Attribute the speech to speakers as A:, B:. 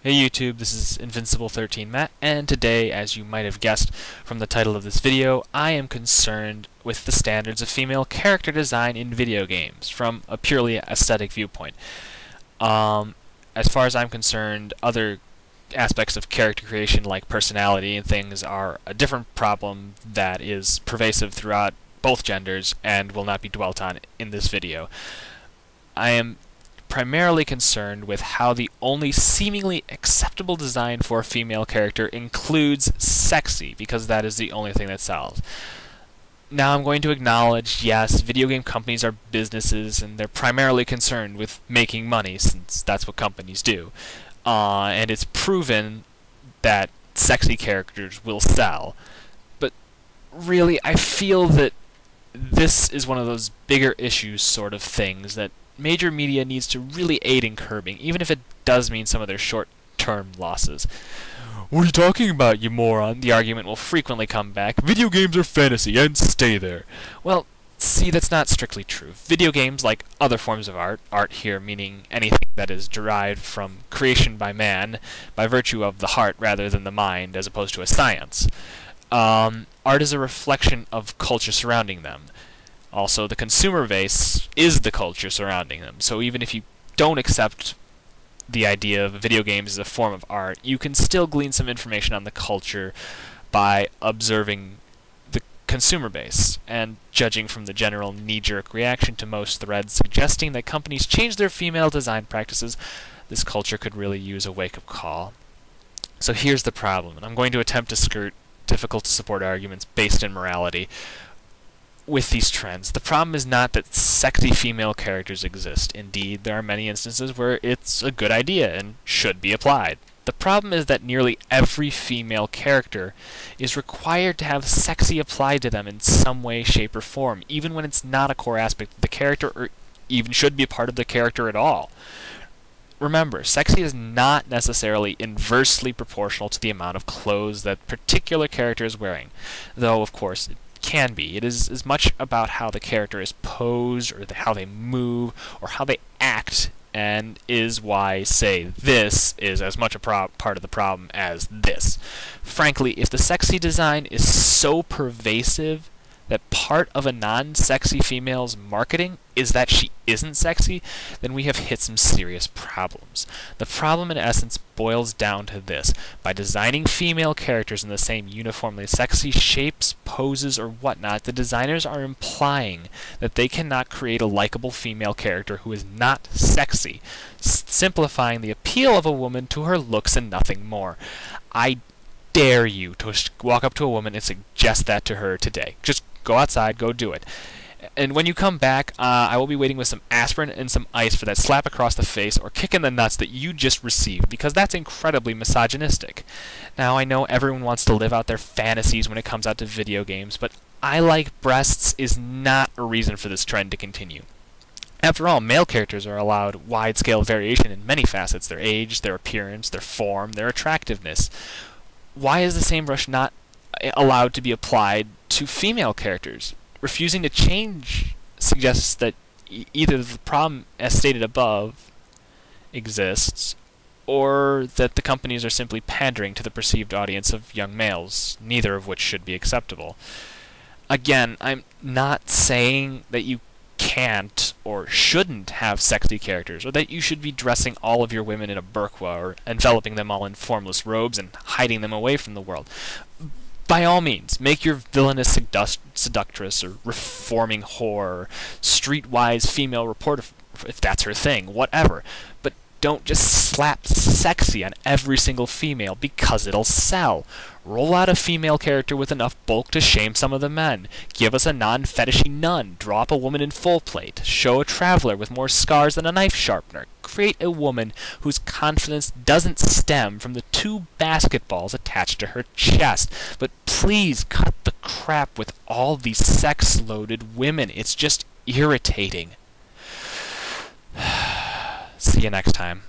A: Hey YouTube, this is angry13matt, and today, as you might have guessed from the title of this video, I am concerned with the standards of female character design in video games from a purely aesthetic viewpoint. As far as I'm concerned, other aspects of character creation like personality and things are a different problem that is pervasive throughout both genders and will not be dwelt on in this video. I am primarily concerned with how the only seemingly acceptable design for a female character includes sexy, because that is the only thing that sells. Now I'm going to acknowledge, yes, video game companies are businesses and they're primarily concerned with making money, since that's what companies do. And it's proven that sexy characters will sell. But really, I feel that this is one of those bigger issues sort of things that major media needs to really aid in curbing, even if it does mean some of their short-term losses. What are you talking about, you moron? The argument will frequently come back. Video games are fantasy, and stay there. Well, see, that's not strictly true. Video games, like other forms of art here meaning anything that is derived from creation by man, by virtue of the heart rather than the mind, as opposed to a science. Art is a reflection of culture surrounding them. Also, the consumer base is the culture surrounding them, so even if you don't accept the idea of video games as a form of art, you can still glean some information on the culture by observing the consumer base, and judging from the general knee-jerk reaction to most threads suggesting that companies change their female design practices, this culture could really use a wake-up call. So here's the problem, and I'm going to attempt to skirt difficult-to-support arguments based in morality with these trends. The problem is not that sexy female characters exist. Indeed, there are many instances where it's a good idea and should be applied. The problem is that nearly every female character is required to have sexy applied to them in some way, shape, or form, even when it's not a core aspect of the character or even should be a part of the character at all. Remember, sexy is not necessarily inversely proportional to the amount of clothes that particular character is wearing, though, of course, it can be. It is as much about how the character is posed, or how they move, or how they act, and is why, say, this is as much a part of the problem as this. Frankly, if the sexy design is so pervasive that part of a non-sexy female's marketing is that she isn't sexy, then we have hit some serious problems. The problem in essence boils down to this. By designing female characters in the same uniformly sexy shapes, poses, or whatnot, the designers are implying that they cannot create a likable female character who is not sexy, simplifying the appeal of a woman to her looks and nothing more. I dare you to walk up to a woman and suggest that to her today. Just go outside, go do it. And when you come back, I will be waiting with some aspirin and some ice for that slap across the face or kick in the nuts that you just received, because that's incredibly misogynistic. Now, I know everyone wants to live out their fantasies when it comes out to video games, but I like breasts is not a reason for this trend to continue. After all, male characters are allowed wide-scale variation in many facets: their age, their appearance, their form, their attractiveness. Why is the same brush not allowed to be applied to female characters? Refusing to change suggests that either the problem, as stated above, exists, or that the companies are simply pandering to the perceived audience of young males, neither of which should be acceptable. Again, I'm not saying that you can't or shouldn't have sexy characters, or that you should be dressing all of your women in a burqa, or enveloping them all in formless robes and hiding them away from the world. By all means, make your villainous seductress, or reforming whore, or streetwise female reporter, if that's her thing, whatever. But don't just slap sexy on every single female because it'll sell. Roll out a female character with enough bulk to shame some of the men. Give us a non-fetishy nun. Draw up a woman in full plate. Show a traveler with more scars than a knife sharpener. Create a woman whose confidence doesn't stem from the 2 basketballs attached to her chest. But please cut the crap with all these sex-loaded women. It's just irritating. See you next time.